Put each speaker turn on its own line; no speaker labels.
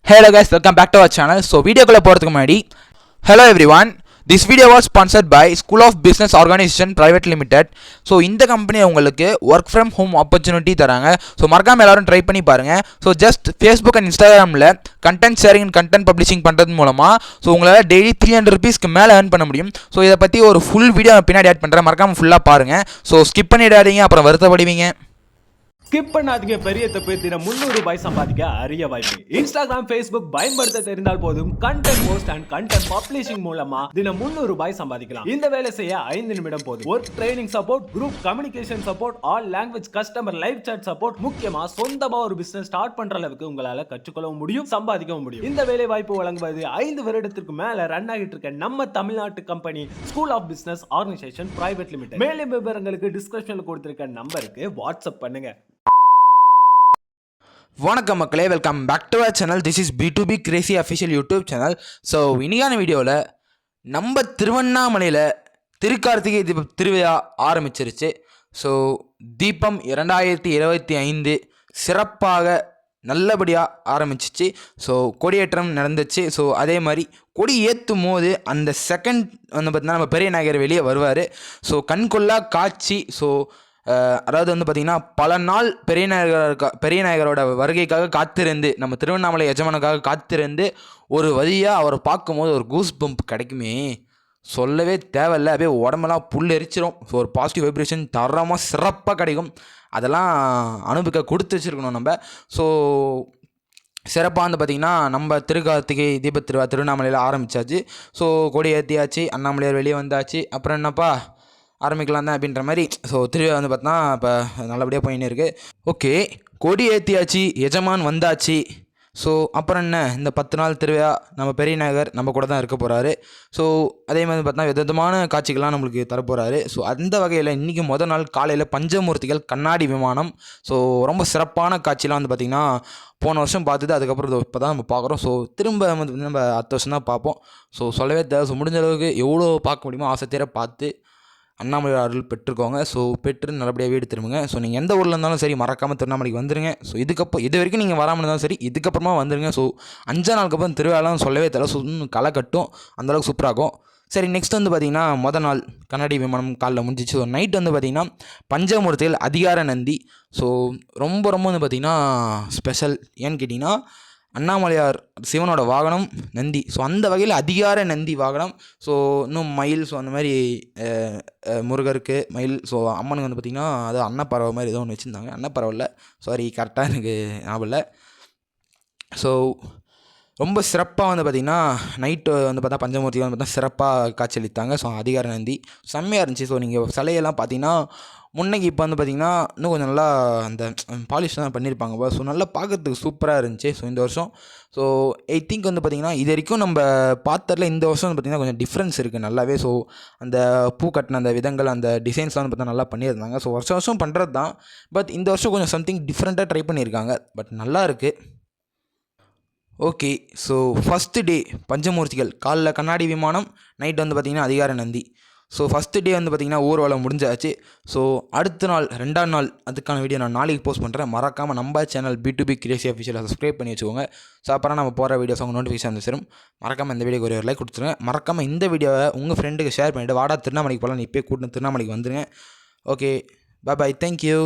Hello guys, welcome back to our channel. So video kulla போறதுக்கு முன்னாடி hello everyone. This video was sponsored by School of Business Organization Private Limited. So இந்த company உங்களுக்கு work from home opportunity தராங்க. So மறக்காம எல்லாரும் try பண்ணி பாருங்க. So just Facebook and Instagramல content sharing and content publishing பண்றது மூலமா so உங்களால டெய்லி 300 ரூபீஸ்க்கு மேல earn பண்ண முடியும். So இத பத்தி ஒரு full வீடியோ பின்னாடி ஆட் பண்றேன். மறக்காம ஃபுல்லா பாருங்க. So skip பண்ணிடாதீங்க, அப்புறம் வருத்தப்படுவீங்க.
ஸ்கிப் பண்ணாதீங்க, பெரிய தப்பு. தினம் 300 ரூபாய் சம்பாதிக்க அரிய வாய்ப்பு. இன்ஸ்டாகிராம், ஃபேஸ்புக் பயன்படுத்த தெரிந்தால் போதும் content post and content publishing மூலமா தினம் 300 ரூபாய் சம்பாதிக்கலாம். இந்த வேலை செய்ய 5 நிமிடம் போதும். Work training support, group communication support, all language customer live chat support, முக்கியமா சொந்தமா ஒரு பிசினஸ் ஸ்டார்ட் பண்ற அளவுக்கு உங்களால கற்றுக்கொள்ளவும் முடியும், சம்பாதிக்கவும் முடியும். இந்த வேலை வாய்ப்பு வழங்குவது 5 வருடத்திற்கு மேல ரன் ஆகிட்டு இருக்க நம்ம தமிழ்நாட்டு company school of business organisation private limited. மேலும் விவரங்களுக்கு டிஸ்கிரிப்ஷன்ல கொடுத்திருக்க நம்பருக்கு வாட்ஸ்அப் பண்ணுங்க.
வணக்கம் மக்களே, welcome back to our channel. This is B2B crazy official YouTube channel. So இன்னைக்கான வீடியோவில் நம்ம திருவண்ணாமலையில் திருக்கார்த்திகை தீபம் திருவிழா ஆரம்பிச்சிருச்சு. ஸோ தீபம் 2025 சிறப்பாக நல்லபடியாக ஆரம்பிச்சிச்சு. ஸோ கொடியேற்றம் நடந்துச்சு. ஸோ அதே மாதிரி கொடி ஏற்றும் போது அந்த செகண்ட் வந்து பார்த்திங்கன்னா நம்ம பெரிய நாயகர் வெளியே வருவார். ஸோ கண்கொள்ளா காட்சி. ஸோ அதாவது வந்து பார்த்திங்கன்னா பல நாள் பெரிய நாயகரோட வருகைக்காக காத்திருந்து, நம்ம திருவண்ணாமலை எஜமானுக்காக காத்திருந்து ஒரு வழியாக அவரை பார்க்கும்போது ஒரு கூஸ் பம்ப் கிடைக்குமே, சொல்லவே தேவையில்லை. அப்படியே உடம்பெல்லாம் புல் எரிச்சிடும். ஸோ ஒரு பாசிட்டிவ் வைப்ரேஷன் தரமாக சிறப்பாக கிடைக்கும். அதெல்லாம் அனுபவிக்க கொடுத்து வச்சுருக்கணும் நம்ம. ஸோ சிறப்பாக வந்து பார்த்திங்கன்னா நம்ம திருக்கார்த்திகை தீபத்திருவா திருவண்ணாமலையில் ஆரம்பித்தாச்சு. ஸோ கொடி ஏற்றியாச்சு, அண்ணாமலையார் வெளியே வந்தாச்சு. அப்புறம் என்னப்பா ஆரம்பிக்கலாம் தான் அப்படின்ற மாதிரி. ஸோ திருவிழா வந்து பார்த்தா இப்போ நல்லபடியாக போயின்னு இருக்குது. ஓகே, கொடி ஏற்றியாச்சு, எஜமான் வந்தாச்சு. ஸோ அப்புறம் என்ன, இந்த 10 நாள் திருவிழா நம்ம பெரிய நாயகர் நம்ம கூட தான் இருக்க போகிறாரு. ஸோ அதே மாதிரி பார்த்தா விதமான காட்சிகள்லாம் நம்மளுக்கு தரப்போகிறாரு. ஸோ அந்த வகையில் இன்றைக்கி முதல் நாள் காலையில் பஞ்சமூர்த்திகள் கண்ணாடி விமானம். ஸோ ரொம்ப சிறப்பான காட்சிலாம் வந்து பார்த்திங்கன்னா போன வருஷம் பார்த்துட்டு அதுக்கப்புறம் இப்போ தான் நம்ம பார்க்குறோம். ஸோ திரும்ப வந்து நம்ம அடுத்த வருஷம் தான் பார்ப்போம். ஸோ சொல்லவே தேவை. ஸோ முடிஞ்ச அளவுக்கு எவ்வளோ பார்க்க முடியுமோ ஆசைத்தீர பார்த்து அண்ணாமலை அருள் பெற்றுக்கோங்க. ஸோ பெற்று நல்லபடியாக வீடு திரும்புங்க. ஸோ நீங்கள் எந்த ஊரில் இருந்தாலும் சரி மறக்காமல் திருவண்ணாமலைக்கு வந்துருங்க. ஸோ இது வரைக்கும் நீங்கள் வராமல் இருந்தாலும் சரி இதுக்கப்புறமா வந்துருங்க. ஸோ 5 நாளுக்கு அப்புறம் திருவிழாலாம் சொல்லவே தெரியல. ஸோ களை கட்டும், அந்தளவுக்கு சூப்பராகும். சரி, நெக்ஸ்ட் வந்து பார்த்திங்கன்னா மொதல் நாள் கண்ணாடி விமானம் காலைல முடிஞ்சிச்சு. ஸோ நைட் வந்து பார்த்திங்கன்னா பஞ்சமூர்த்திகள் அதிகார நந்தி. ஸோ ரொம்ப வந்து பார்த்திங்கன்னா ஸ்பெஷல். ஏன்னு கேட்டிங்கன்னா அண்ணாமலையார் சிவனோட வாகனம் நந்தி. ஸோ அந்த வகையில் அதிகார நந்தி வாகனம். ஸோ இன்னும் மயில். ஸோ அந்த மாதிரி முருகருக்கு மயில். ஸோ அம்மனுக்கு வந்து பார்த்திங்கன்னா அது அன்னப்பறவை மாதிரி ஏதோ ஒன்று வச்சுருந்தாங்க. அன்னப்பறவை சாரி, கரெக்டாக எனக்கு ஞாபகம் இல்லை. ஸோ ரொம்ப சிறப்பாக வந்து பார்த்திங்கன்னா நைட்டு வந்து பார்த்தா பஞ்சமூர்த்தி வந்து பார்த்தா சிறப்பாக காட்சியளித்தாங்க. ஸோ அதிகார நந்தி செம்மையாக இருந்துச்சு. ஸோ நீங்கள் சிலையெல்லாம் பார்த்தீங்கன்னா முன்னைக்கு இப்போ வந்து பார்த்திங்கன்னா இன்னும் கொஞ்சம் நல்லா அந்த பாலிஷ் தான் பண்ணியிருப்பாங்க. ஸோ நல்லா பார்க்கறதுக்கு சூப்பராக இருந்துச்சு. ஸோ இந்த வருஷம் ஸோ ஐ திங்க் வந்து பார்த்திங்கன்னா இது வரைக்கும் நம்ம பார்த்ததில் இந்த வருஷம் வந்து பார்த்திங்கன்னா கொஞ்சம் டிஃப்ரென்ஸ் இருக்குது நல்லாவே. ஸோ அந்த பூ கட்டின அந்த விதங்கள், அந்த டிசைன்ஸ்லாம் வந்து பார்த்தா நல்லா பண்ணியிருந்தாங்க. ஸோ வருஷம் பண்ணுறது தான். பட் இந்த வருஷம் கொஞ்சம் சம்திங் டிஃப்ரெண்ட்டாக ட்ரை பண்ணியிருக்காங்க. பட் நல்லா இருக்குது. ஓகே, ஸோ ஃபஸ்ட்டு டே பஞ்சமூர்த்திகள் காலைல கண்ணாடி விமானம், நைட் வந்து பார்த்திங்கன்னா அதிகார நந்தி. ஸோ ஃபஸ்ட்டு டே வந்து பார்த்திங்கன்னா ஊர்வலம் முடிஞ்சாச்சு. ஸோ அடுத்த நாள் 2ஆம் நாள் அதுக்கான வீடியோ நான் நாளைக்கு போஸ்ட் பண்ணுறேன். மறக்காமல் நம்ம சேனல் B2B கிரேசி அஃபிஷியலை சப்ஸ்கிரைப் பண்ணி வச்சுக்கோங்க. ஸோ அப்புறம் நம்ம போகிற வீடியோஸ் அவங்க நோட்டிஃபிகேஷன் வந்து சேரும். மறக்காமல் இந்த வீடியோக்கு ஒரு லைக் கொடுத்துருங்க. மறக்காமல் இந்த வீடியோவை உங்கள் ஃப்ரெண்டுக்கு ஷேர் பண்ணிவிட்டு வாடா திருவண்ணாமலைக்கு போகலாம், நீ இப்போயே கூட்டின்னு திருவண்ணாமலைக்கு வந்துடுங்க. ஓகே, பாய், தேங்க்யூ.